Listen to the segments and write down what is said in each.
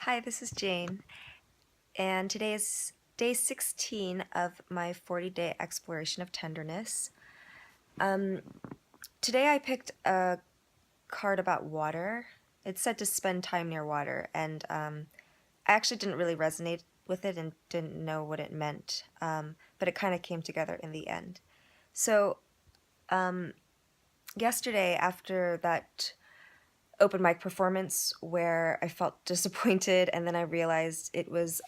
Hi, this is Jane, and today is day 16 of my 40-day exploration of tenderness. Um, Today I picked a card about water. It said to spend time near water, and I actually didn't really resonate with it and didn't know what it meant, but it kind of came together in the end. So, um, yesterday, after that open mic performance where I felt disappointed, and then I realized it was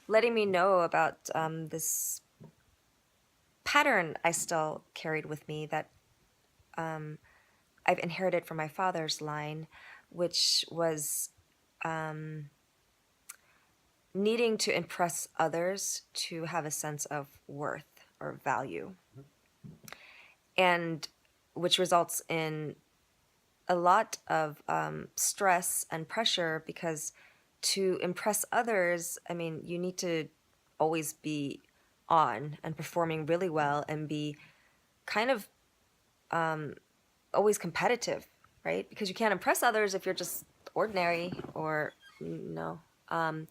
letting me know about this pattern I still carried with me that um, I've inherited from my father's line, which was um, needing to impress others to have a sense of worth or value, and which results in a lot of stress and pressure because to impress others, I mean, you need to always be on and performing really well and be kind of um, always competitive, right? Because you can't impress others if you're just ordinary or no. Um,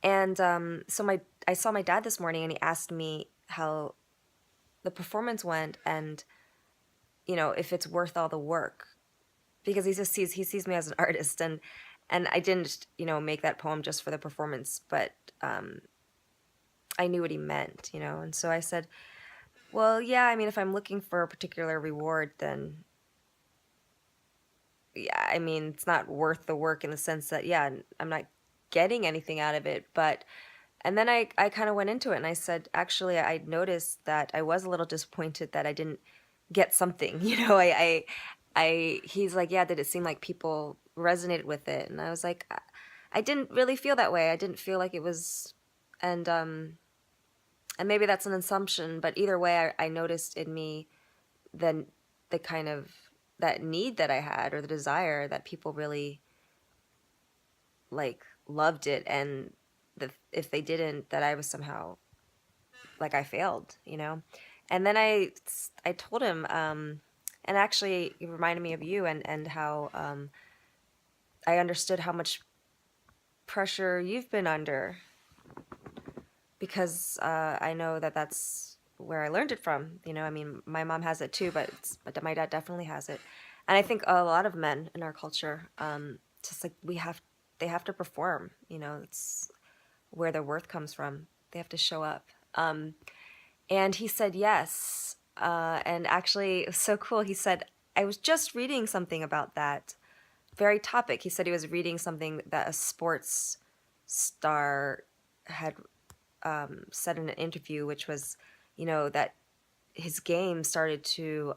and I saw my dad this morning and he asked me how the performance went and if it's worth all the work because he sees me as an artist and I didn't make that poem just for the performance, but um, I knew what he meant, and so I said, well, yeah, I mean, if I'm looking for a particular reward, then yeah, I mean, it's not worth the work in the sense that, yeah, I'm not getting anything out of it. But, and then I kind of went into it and I said, actually, I noticed that I was a little disappointed that I didn't get something. He's like, yeah, did it seem like people resonated with it? And I was like, I didn't really feel that way. I didn't feel like it was, and, um, and maybe that's an assumption, but either way, I noticed in me the the kind of that need that I had or the desire that people really like loved it, and if they didn't, that I was somehow like I failed. And then I told him, and actually it reminded me of you and how I understood how much pressure you've been under because I know that that's where I learned it from. I mean, my mom has it too, but my dad definitely has it, and I think a lot of men in our culture, just like they have to perform. It's where their worth comes from. They have to show up. And he said yes, and actually it was so cool. He said I was just reading something about that very topic. He said he was reading something that a sports star had said in an interview, which was, that his game started to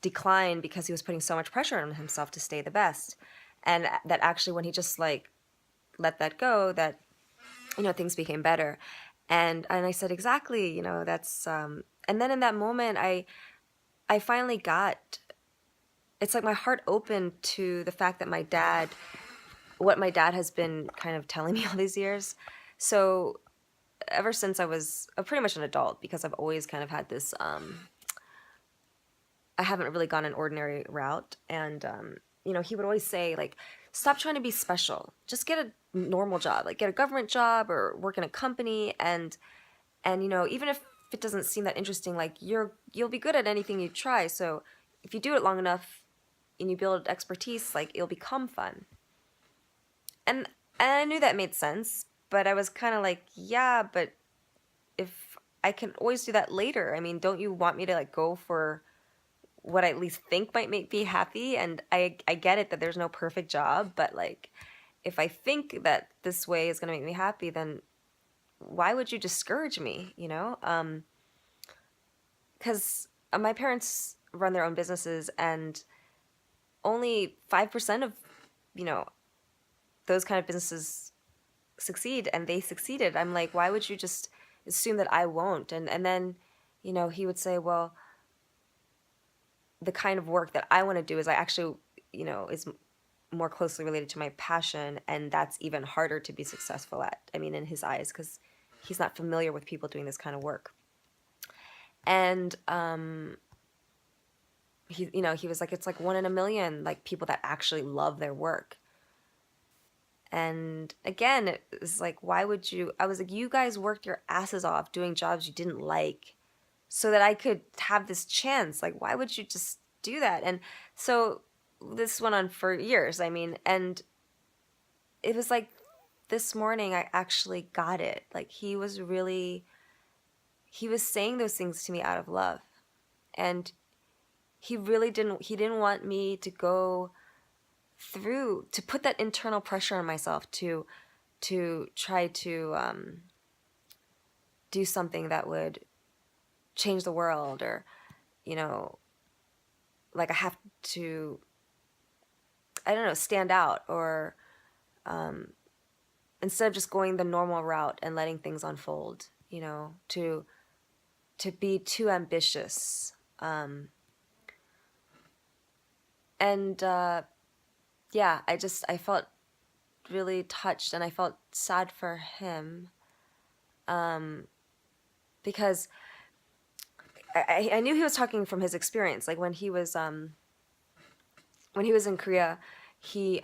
decline because he was putting so much pressure on himself to stay the best, and that actually when he just like let that go, that things became better. And I said exactly, that's and then in that moment, I finally got. It's like my heart opened to the fact that what my dad has been kind of telling me all these years. So ever since I was pretty much an adult, because I've always kind of had this, I haven't really gone an ordinary route. And, he would always say, like, stop trying to be special. Just get a normal job, like get a government job or work in a company. And even if it doesn't seem that interesting, like you'll be good at anything you try. So if you do it long enough and you build expertise, like it'll become fun. And, and I knew that made sense, but I was kind of like, yeah, but if I can always do that later. I mean, don't you want me to like go for what I at least think might make me happy? And I get it that there's no perfect job, but like if I think that this way is going to make me happy, then why would you discourage me, Because my parents run their own businesses and only 5% of, you know, those kind of businesses succeed, and they succeeded. I'm like, why would you just assume that I won't? And then, he would say, well, the kind of work that I want to do is I actually, is more closely related to my passion, and that's even harder to be successful at. I mean, in his eyes, because he's not familiar with people doing this kind of work. And he was like, it's like one in a million, like people that actually love their work. And again, it was like, why would you? I was like, you guys worked your asses off doing jobs you didn't like so that I could have this chance. Like, why would you just do that? And so this went on for years. I mean, and it was like this morning I actually got it. Like, he was saying those things to me out of love. And he didn't want me to go through, to put that internal pressure on myself to try to do something that would change the world, or, you know, like I have to, I don't know, stand out, or instead of just going the normal route and letting things unfold, you know, to be too ambitious. And yeah, I felt really touched, and I felt sad for him, because I knew he was talking from his experience. Like when he was in Korea, he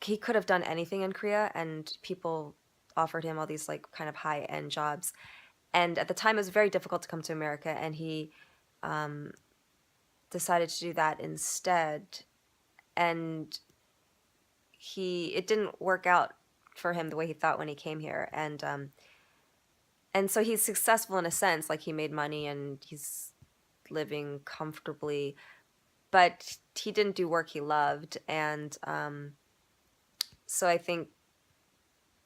he could have done anything in Korea, and people offered him all these like kind of high end jobs. And at the time, it was very difficult to come to America, and he decided to do that instead. And it didn't work out for him the way he thought when he came here. And so he's successful in a sense, like he made money and he's living comfortably, but he didn't do work he loved. And so I think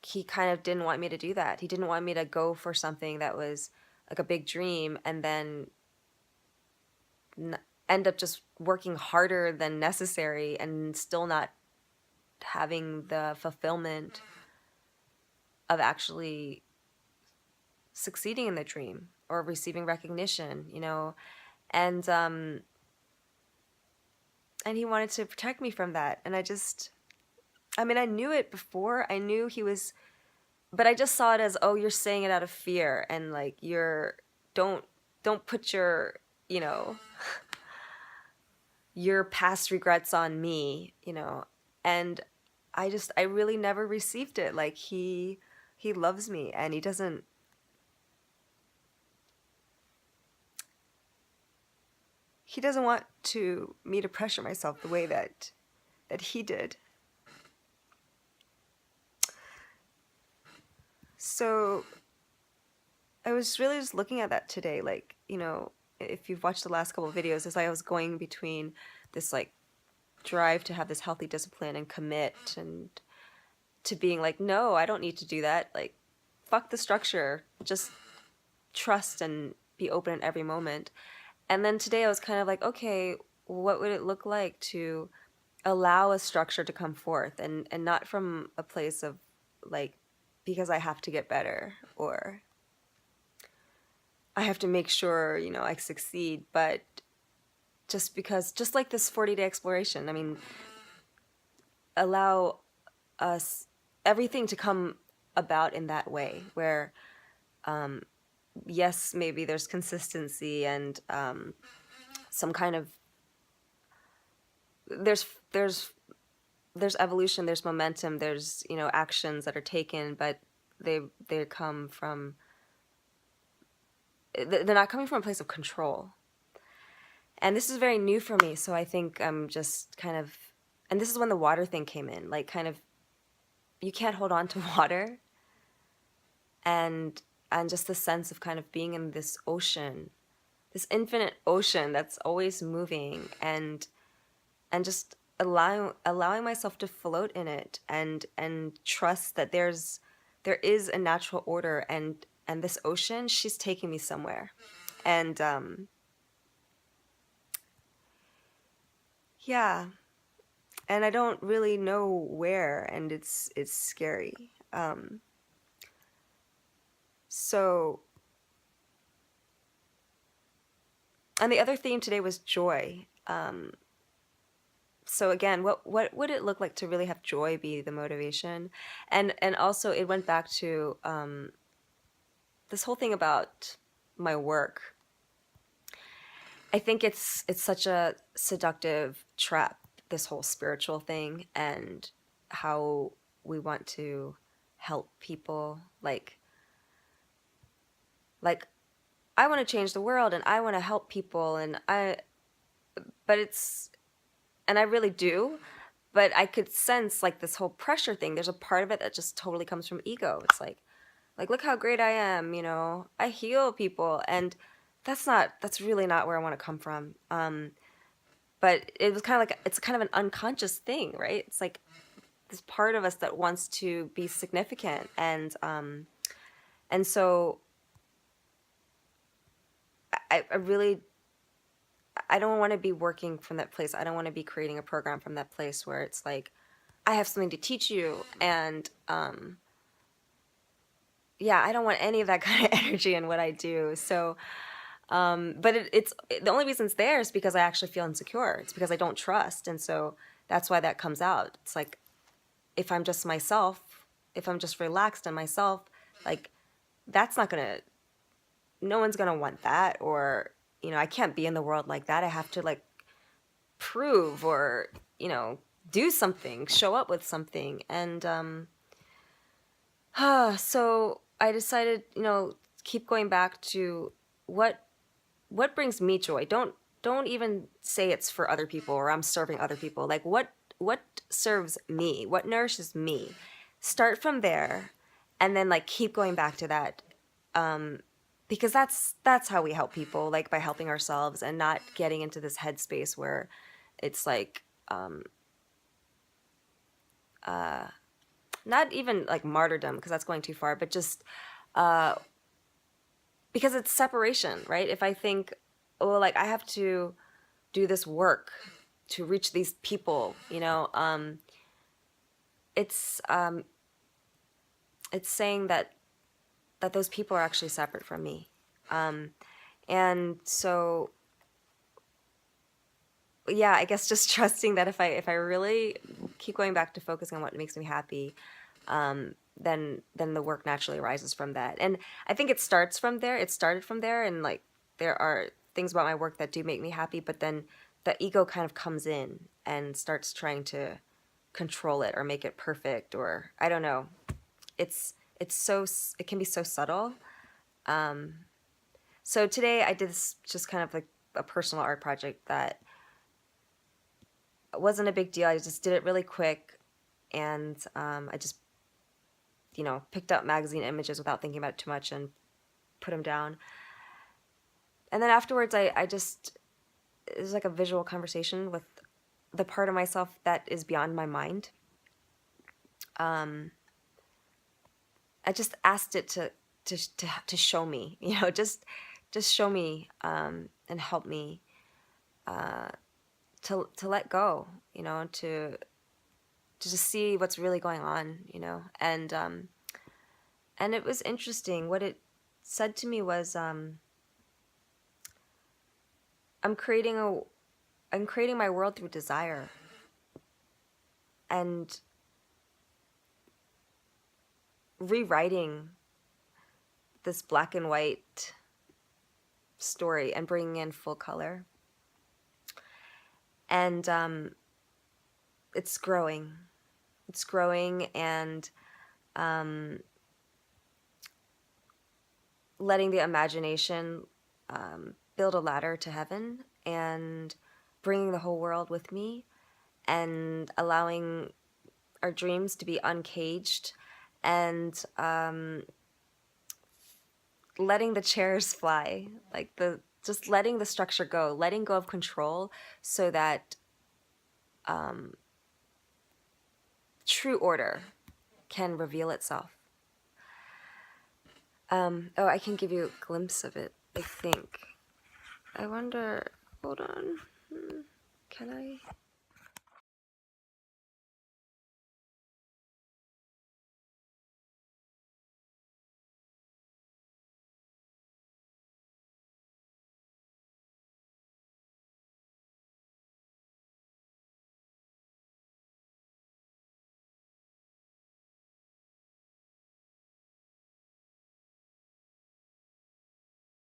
he kind of didn't want me to do that. He didn't want me to go for something that was like a big dream and then end up just working harder than necessary and still not having the fulfillment of actually succeeding in the dream or receiving recognition, you know. And he wanted to protect me from that. And I mean, I knew it before. I knew he was, but I just saw it as, oh, you're saying it out of fear, and like don't put your, you know, your past regrets on me, you know. And I really never received it. Like he loves me, and he doesn't want me to pressure myself the way that he did. So I was really just looking at that today, like, you know, if you've watched the last couple of videos, as I was going between this like drive to have this healthy discipline and commit, and to being like, no, I don't need to do that. Like, fuck the structure, just trust and be open at every moment. And then today I was kind of like, okay, what would it look like to allow a structure to come forth, and not from a place of like, because I have to get better, or I have to make sure, you know, I succeed, but just because, just like this 40-day exploration, I mean, allow us everything to come about in that way, where yes, maybe there's consistency and some kind of there's evolution, there's momentum, there's, you know, actions that are taken, but they come from, they're not coming from a place of control. And this is very new for me, so I think I'm just kind of, and this is when the water thing came in, like kind of, you can't hold on to water, and just the sense of kind of being in this ocean, this infinite ocean that's always moving, and just allowing myself to float in it, and trust that there is a natural order, and this ocean, she's taking me somewhere. And yeah, and I don't really know where, and it's scary. So, and the other theme today was joy. So again, what would it look like to really have joy be the motivation? And also it went back to this whole thing about my work. I think it's such a seductive trap, this whole spiritual thing, and how we want to help people. Like I want to change the world and I want to help people but it's, and I really do, but I could sense like this whole pressure thing. There's a part of it that just totally comes from ego. It's like look how great I am, you know. I heal people, and that's really not where I want to come from. But it was kind of like it's kind of an unconscious thing, right? It's like this part of us that wants to be significant, and so I really I don't want to be working from that place. I don't want to be creating a program from that place where it's like I have something to teach you, and yeah, I don't want any of that kind of energy in what I do. So, but it's the only reason it's there is because I actually feel insecure. It's because I don't trust, and so that's why that comes out. It's like if I'm just myself, if I'm just relaxed and myself, like that's not gonna. No one's gonna want that, or I can't be in the world like that. I have to like prove or do something, show up with something, and so I decided, keep going back to what brings me joy. Don't even say it's for other people or I'm serving other people. Like what serves me? What nourishes me? Start from there, and then like keep going back to that. Because that's how we help people, like by helping ourselves and not getting into this headspace where it's like not even like martyrdom, because that's going too far, but just because it's separation, right? If I think, oh, like I have to do this work to reach these people, it's saying that those people are actually separate from me, and so yeah, I guess just trusting that if I really keep going back to focusing on what makes me happy, then the work naturally arises from that. And I think it starts from there. It started from there, and like there are things about my work that do make me happy, but then the ego kind of comes in and starts trying to control it or make it perfect, or I don't know. It can be so subtle. So today I did this just kind of like a personal art project that wasn't a big deal. I just did it really quick, and I just picked up magazine images without thinking about it too much and put them down. And then afterwards, I just, it was like a visual conversation with the part of myself that is beyond my mind. I just asked it to show me, just show me, and help me to let go, to just see what's really going on, and it was interesting. What it said to me was, I'm creating my world through desire, and rewriting this black and white story and bringing in full color. And it's growing. It's growing, and letting the imagination build a ladder to heaven, and bringing the whole world with me, and allowing our dreams to be uncaged, and letting the chairs fly, like just letting the structure go, letting go of control, so that true order can reveal itself. I can give you a glimpse of it, I think. I wonder, hold on. Can I?